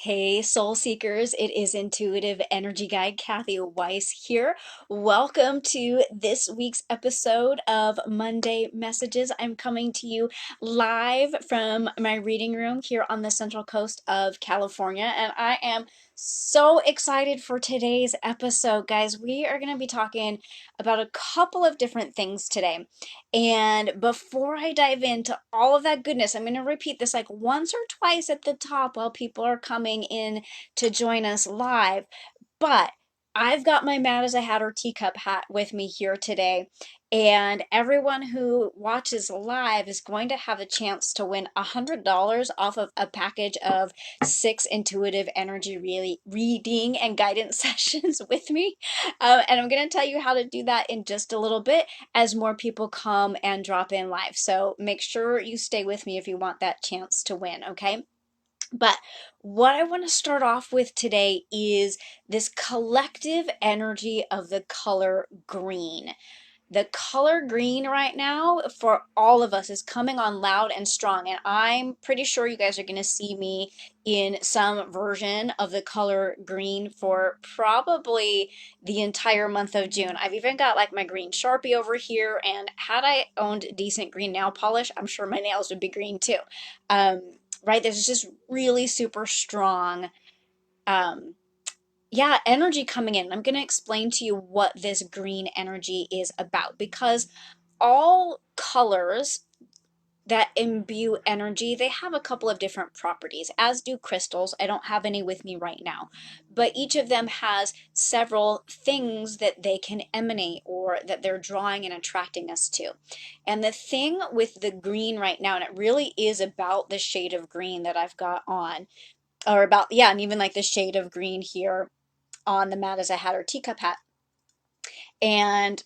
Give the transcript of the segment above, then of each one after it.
Hey, soul seekers, it is intuitive energy guide Kathy Weiss here. Welcome to this week's episode of Monday Messages. I'm coming to you live from my reading room here on the Central Coast of California, and I am so excited for today's episode, guys. We are going to be talking about a couple of different things today. And before I dive into all of that goodness, I'm going to repeat this like once or twice at the top while people are coming in to join us live. But I've got my Mad as a Hatter teacup hat with me here today. And everyone who watches live is going to have a chance to win $100 off of a package of 6 intuitive energy reading and guidance sessions with me. And I'm going to tell you how to do that in just a little bit as more people come and drop in live. So make sure you stay with me if you want that chance to win, okay? But what I want to start off with today is this collective energy of the color green. The color green right now for all of us is coming on loud and strong, and I'm pretty sure you guys are going to see me in some version of the color green for probably the entire month of June. I've even got like my green Sharpie over here, and had I owned decent green nail polish, I'm sure my nails would be green too. Right? There's just really super strong um, energy coming in. I'm going to explain to you what this green energy is about because all colors that imbue energy, they have a couple of different properties, as do crystals. I don't have any with me right now, but each of them has several things that they can emanate or that they're drawing and attracting us to. And the thing with the green right now, and it really is about the shade of green that I've got on, or about, yeah, and even like the shade of green here on the Mad as a Hatter teacup hat. And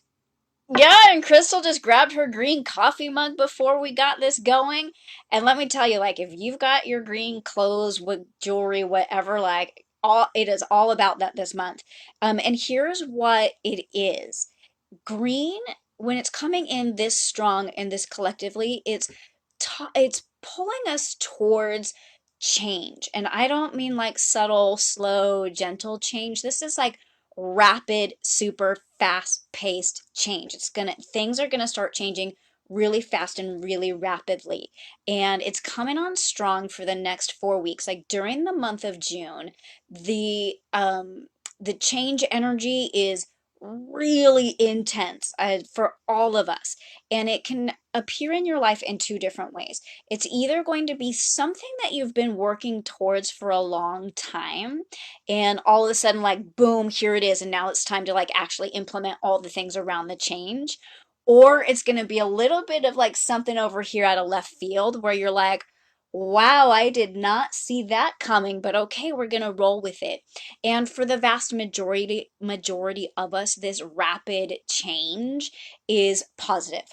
yeah, and Crystal just grabbed her green coffee mug before we got this going. And let me tell you, like, if you've got your green clothes with jewelry, whatever, like, all it is all about that this month. And here's what it is. Green, when it's coming in this strong and this collectively, it's pulling us towards change. And I don't mean like subtle, slow, gentle change. This is like rapid, super fast-paced change. Things are gonna start changing really fast and really rapidly. And it's coming on strong for the next 4 weeks. Like during the month of June, the change energy is really intense for all of us. And it can appear in your life in two different ways. It's either going to be something that you've been working towards for a long time, and all of a sudden, like, boom, here it is, and now it's time to like actually implement all the things around the change. Or it's going to be a little bit of like something over here out of left field where you're like, wow, I did not see that coming, but okay, we're going to roll with it. And for the vast majority of us, this rapid change is positive.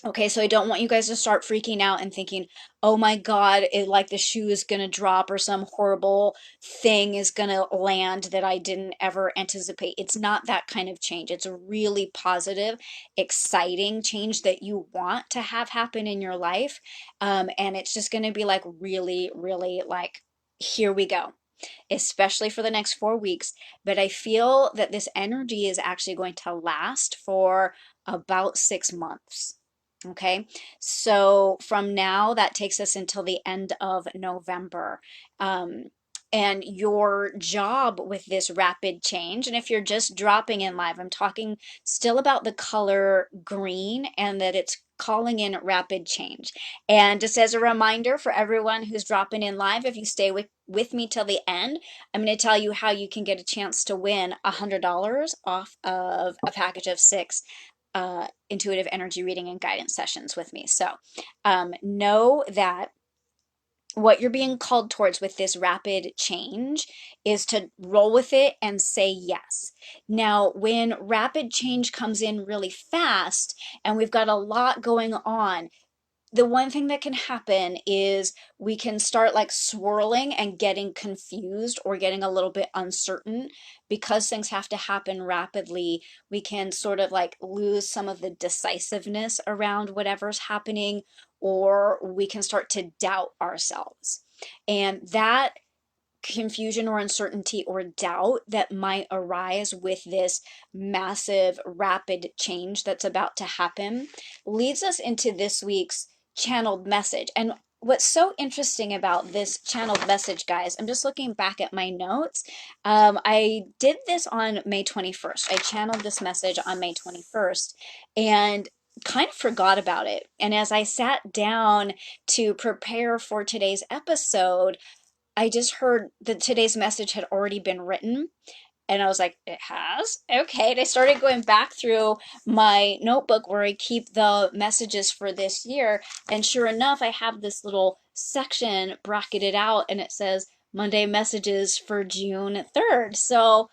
Okay, so I don't want you guys to start freaking out and thinking, oh my God, like the shoe is going to drop or some horrible thing is going to land that I didn't ever anticipate. It's not that kind of change. It's a really positive, exciting change that you want to have happen in your life. And it's just going to be like really, really like, here we go, especially for the next 4 weeks. But I feel that this energy is actually going to last for about 6 months. Okay, so from now, that takes us until the end of November. Um, and your job with this rapid change, and if you're just dropping in live, I'm talking still about the color green and that it's calling in rapid change. And just as a reminder for everyone who's dropping in live, if you stay with me till the end, I'm going to tell you how you can get a chance to win $100 off of a package of 6 intuitive energy reading and guidance sessions with me. So know that what you're being called towards with this rapid change is to roll with it and say yes. Now, when rapid change comes in really fast and we've got a lot going on, the one thing that can happen is we can start like swirling and getting confused or getting a little bit uncertain because things have to happen rapidly. We can sort of like lose some of the decisiveness around whatever's happening, or we can start to doubt ourselves. And that confusion or uncertainty or doubt that might arise with this massive, rapid change that's about to happen leads us into this week's channeled message. And what's so interesting about this channeled message, guys, I'm just looking back at my notes. I did this on May 21st. I channeled this message on May 21st and kind of forgot about it. And as I sat down to prepare for today's episode, I just heard that today's message had already been written. And I was like, it has? Okay. And I started going back through my notebook where I keep the messages for this year. And sure enough, I have this little section bracketed out and it says Monday messages for June 3rd. So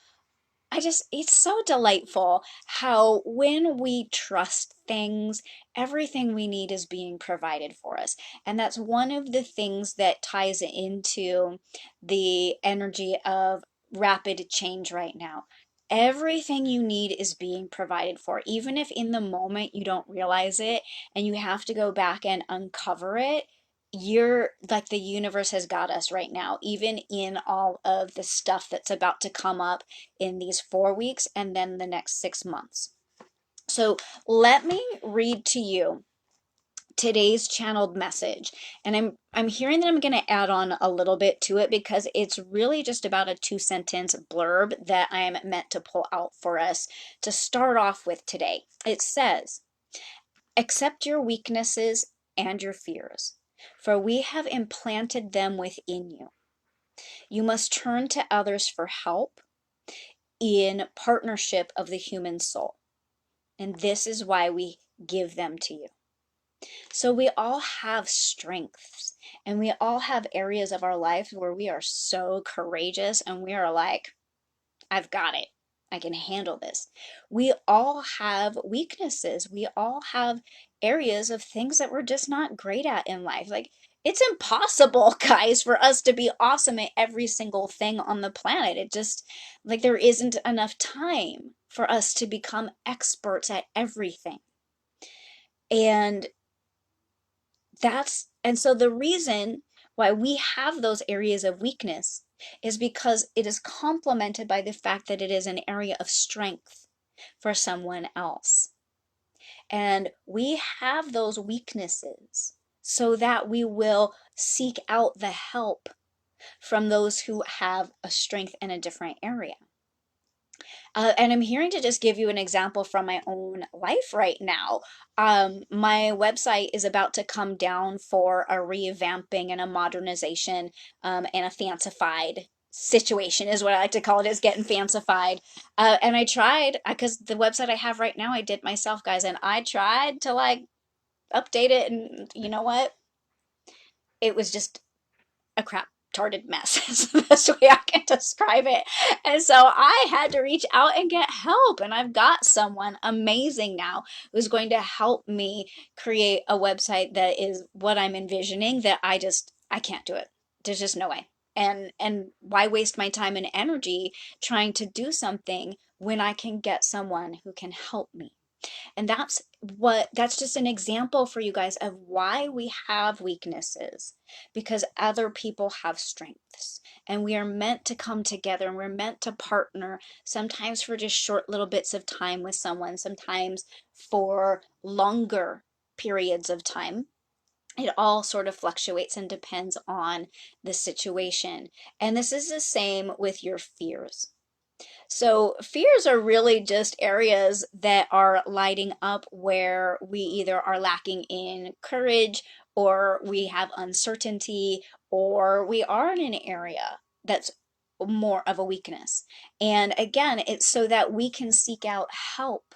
it's so delightful how when we trust things, everything we need is being provided for us. And that's one of the things that ties into the energy of rapid change right now. Everything you need is being provided for, even if in the moment you don't realize it and you have to go back and uncover it. You're like the universe has got us right now, even in all of the stuff that's about to come up in these 4 weeks and then the next 6 months. So let me read to you today's channeled message. And I'm hearing that I'm going to add on a little bit to it because it's really just about a 2-sentence blurb that I am meant to pull out for us to start off with today. It says, accept your weaknesses and your fears, for we have implanted them within you. You must turn to others for help in partnership of the human soul. And this is why we give them to you. So we all have strengths and we all have areas of our life where we are so courageous and we are like, I've got it. I can handle this. We all have weaknesses. We all have areas of things that we're just not great at in life. Like, it's impossible, guys, for us to be awesome at every single thing on the planet. It just, like, there isn't enough time for us to become experts at everything. And so the reason why we have those areas of weakness is because it is complemented by the fact that it is an area of strength for someone else. And we have those weaknesses so that we will seek out the help from those who have a strength in a different area. And I'm hearing to just give you an example from my own life right now. My website is about to come down for a revamping and a modernization and a fancified situation is what I like to call it, is getting fancified. And I tried, because the website I have right now, I did myself, guys, and I tried to like update it, and you know what? It was just a crap tarded mess is the best way I can describe it. And so I had to reach out and get help. And I've got someone amazing now who's going to help me create a website that is what I'm envisioning, that I can't do it. There's just no way. And why waste my time and energy trying to do something when I can get someone who can help me? And that's just an example for you guys of why we have weaknesses, because other people have strengths. And we are meant to come together and we're meant to partner, sometimes for just short little bits of time with someone, sometimes for longer periods of time. It all sort of fluctuates and depends on the situation. And this is the same with your fears. So fears are really just areas that are lighting up where we either are lacking in courage, or we have uncertainty, or we are in an area that's more of a weakness. And again, it's so that we can seek out help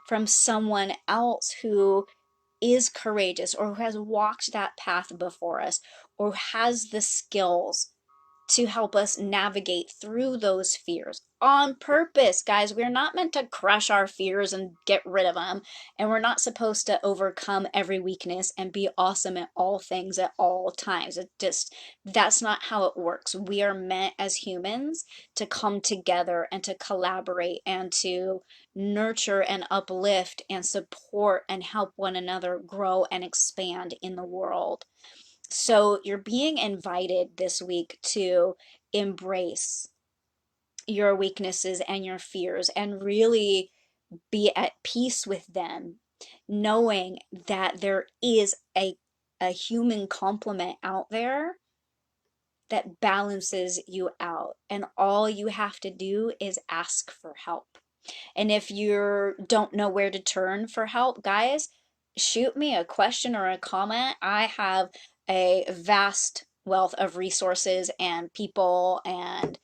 from someone else who is courageous or who has walked that path before us or has the skills to help us navigate through those fears on purpose, guys. We're not meant to crush our fears and get rid of them. And we're not supposed to overcome every weakness and be awesome at all things at all times. That's not how it works. We are meant as humans to come together and to collaborate and to nurture and uplift and support and help one another grow and expand in the world. So you're being invited this week to embrace your weaknesses and your fears and really be at peace with them, knowing that there is a human complement out there that balances you out. And all you have to do is ask for help. And if you don't know where to turn for help, guys, shoot me a question or a comment. I have a vast wealth of resources and people and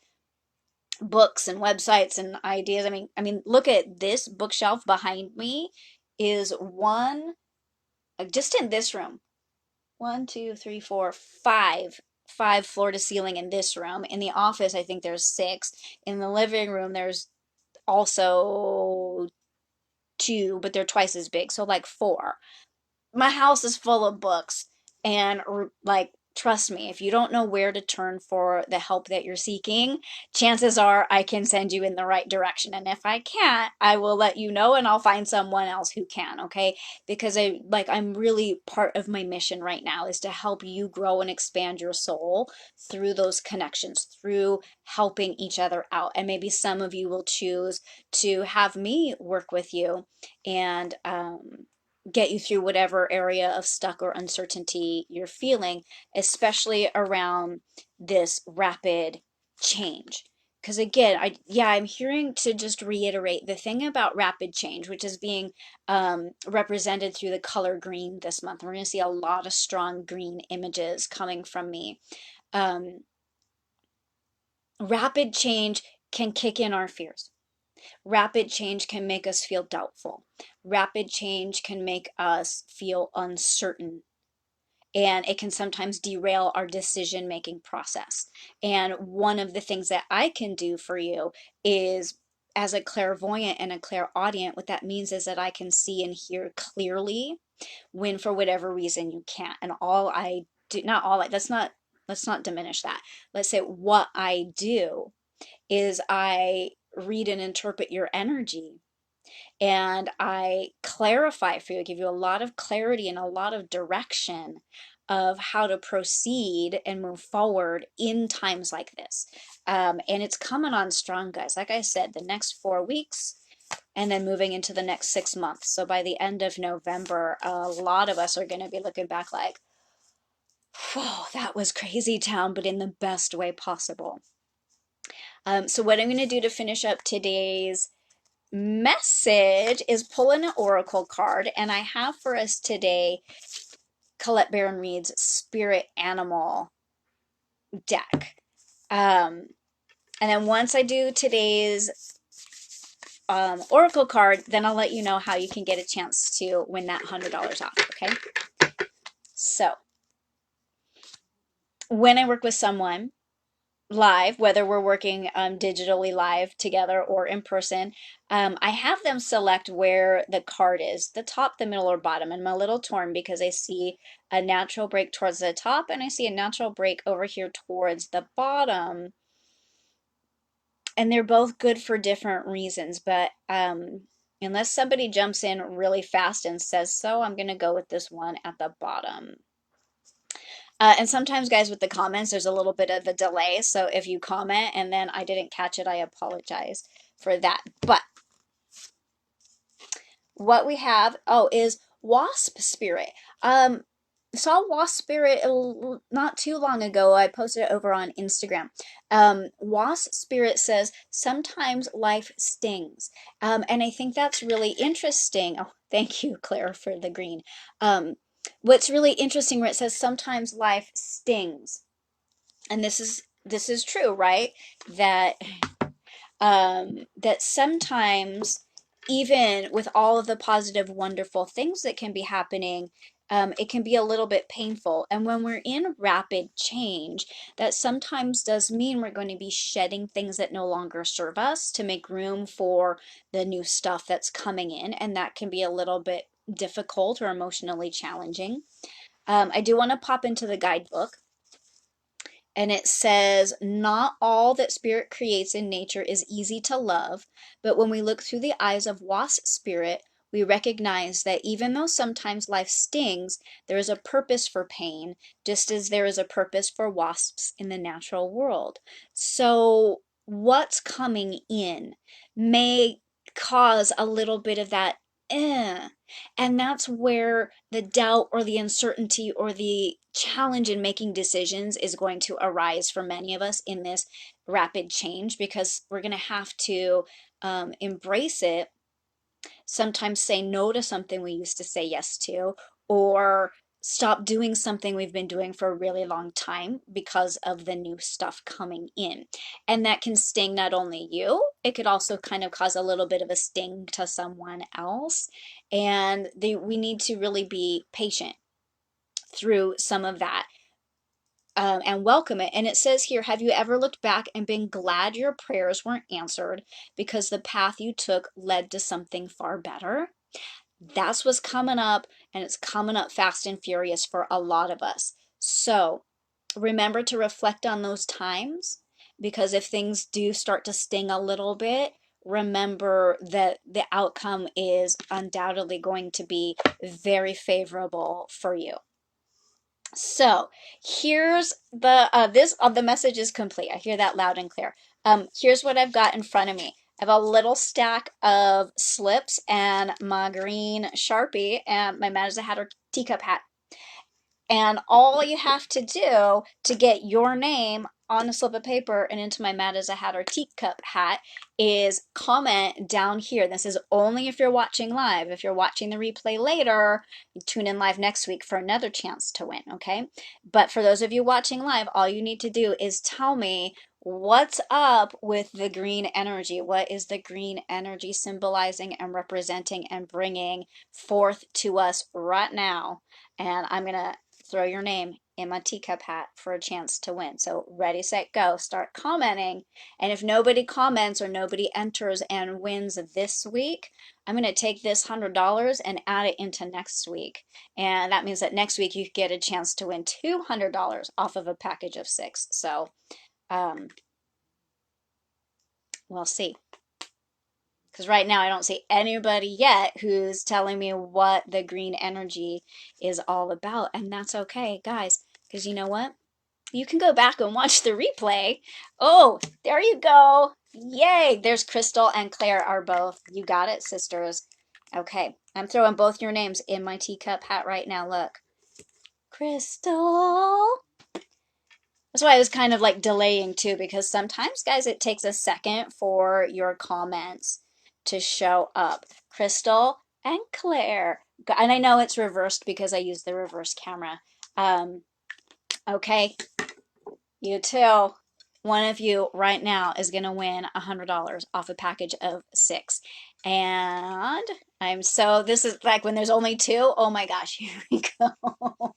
books and websites and ideas. I mean, look at this bookshelf behind me is one just in this room. One, two, three, four, five floor to ceiling in this room. In the office, I think there's six. In the living room, there's also two, but they're twice as big, so like four. My house is full of books, and like, trust me, if you don't know where to turn for the help that you're seeking, chances are I can send you in the right direction. And if I can't, I will let you know and I'll find someone else who can, okay? Because I'm really, part of my mission right now is to help you grow and expand your soul through those connections, through helping each other out. And maybe some of you will choose to have me work with you and get you through whatever area of stuck or uncertainty you're feeling, especially around this rapid change. Because again, I'm hearing, to just reiterate, the thing about rapid change, which is being represented through the color green this month. We're going to see a lot of strong green images coming from me. Um, Rapid change can kick in our fears. Rapid change can make us feel doubtful. Rapid change can make us feel uncertain. And it can sometimes derail our decision making process. And one of the things that I can do for you is, as a clairvoyant and a clairaudient, what that means is that I can see and hear clearly when, for whatever reason, you can't. And all I do, not all I, let's not diminish that. Let's say what I do is I read and interpret your energy, and I clarify for you, give you a lot of clarity and a lot of direction of how to proceed and move forward in times like this. And it's coming on strong, guys. Like I said, the next 4 weeks, and then moving into the next 6 months. So by the end of November, a lot of us are going to be looking back like, whoa, that was crazy town, but in the best way possible. So what I'm going to do to finish up today's message is pull an oracle card, and I have for us today Colette Baron Reed's Spirit Animal deck. And then once I do today's oracle card, then I'll let you know how you can get a chance to win that $100 off, okay? So when I work with someone live, whether we're working digitally live together or in person, I have them select where the card is, the top, the middle, or bottom. And I'm a little torn because I see a natural break towards the top and I see a natural break over here towards the bottom. And they're both good for different reasons, but unless somebody jumps in really fast and says so, I'm going to go with this one at the bottom. And sometimes, guys, with the comments, there's a little bit of a delay. So if you comment and then I didn't catch it, I apologize for that. But what we have, oh, is Wasp Spirit. Saw Wasp Spirit not too long ago. I posted it over on Instagram. Wasp Spirit says, sometimes life stings. And I think that's really interesting. Oh, thank you, Claire, for the green. What's really interesting where it says sometimes life stings, and this is true, right? That that sometimes, even with all of the positive, wonderful things that can be happening, it can be a little bit painful. And when we're in rapid change, that sometimes does mean we're going to be shedding things that no longer serve us to make room for the new stuff that's coming in. And that can be a little bit difficult or emotionally challenging. I do want to pop into the guidebook, and it says, not all that spirit creates in nature is easy to love, but when we look through the eyes of Wasp Spirit, we recognize that even though sometimes life stings, there is a purpose for pain, just as there is a purpose for wasps in the natural world. So, what's coming in may cause a little bit of that, eh. And that's where the doubt or the uncertainty or the challenge in making decisions is going to arise for many of us in this rapid change, because we're going to have to embrace it, sometimes say no to something we used to say yes to, or stop doing something we've been doing for a really long time because of the new stuff coming in. And that can sting not only you, it could also kind of cause a little bit of a sting to someone else. And we need to really be patient through some of that, and welcome it. And it says here, have you ever looked back and been glad your prayers weren't answered because the path you took led to something far better? That's what's coming up, and it's coming up fast and furious for a lot of us. So remember to reflect on those times, because if things do start to sting a little bit, remember that the outcome is undoubtedly going to be very favorable for you. So here's the message is complete. I hear that loud and clear. Here's what I've got in front of me. I have a little stack of slips and my green Sharpie and my Mad as a Hatter teacup hat. And all you have to do to get your name on a slip of paper and into my Mad as a Hatter teacup hat is comment down here. This is only if you're watching live. If you're watching the replay later, tune in live next week for another chance to win, okay? But for those of you watching live, all you need to do is tell me what's up with the green energy. What is the green energy symbolizing and representing and bringing forth to us right now? And I'm going to throw your name in my teacup hat for a chance to win. So ready, set, go. Start commenting. And if nobody comments or nobody enters and wins this week, I'm going to take this $100 and add it into next week. And that means that next week you get a chance to win $200 off of a package of 6. So we'll see. Because right now I don't see anybody yet who's telling me what the green energy is all about. And that's okay, guys, because you know what? You can go back and watch the replay. Oh, there you go. Yay. There's Crystal and Claire are both. You got it, sisters. Okay, I'm throwing both your names in my teacup hat right now. Look. Crystal. That's why I was kind of like delaying too, because sometimes, guys, it takes a second for your comments to show up. Crystal and Claire. And I know it's reversed because I use the reverse camera. Okay, you too. One of you right now is going to win $100 off a package of 6. And this is like when there's only 2. Oh my gosh, here we go.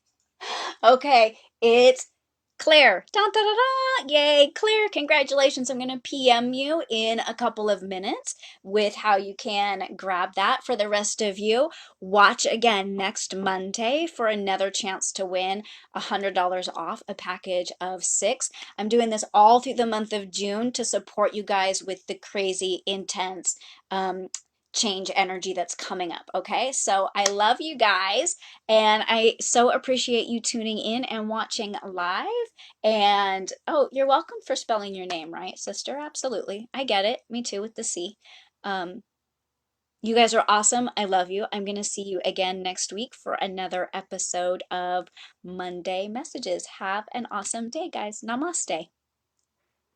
Okay, it's Claire. Da, da, da, da. Yay, Claire, congratulations. I'm going to PM you in a couple of minutes with how you can grab that. For the rest of you, watch again next Monday for another chance to win $100 off a package of 6. I'm doing this all through the month of June to support you guys with the crazy, intense, change energy that's coming up. Okay, so I love you guys, and I so appreciate you tuning in and watching live. And oh, you're welcome for spelling your name right, sister. Absolutely, I get it. Me too, with the C. You guys are awesome. I love you. I'm gonna see you again next week for another episode of Monday Messages. Have an awesome day, guys. Namaste.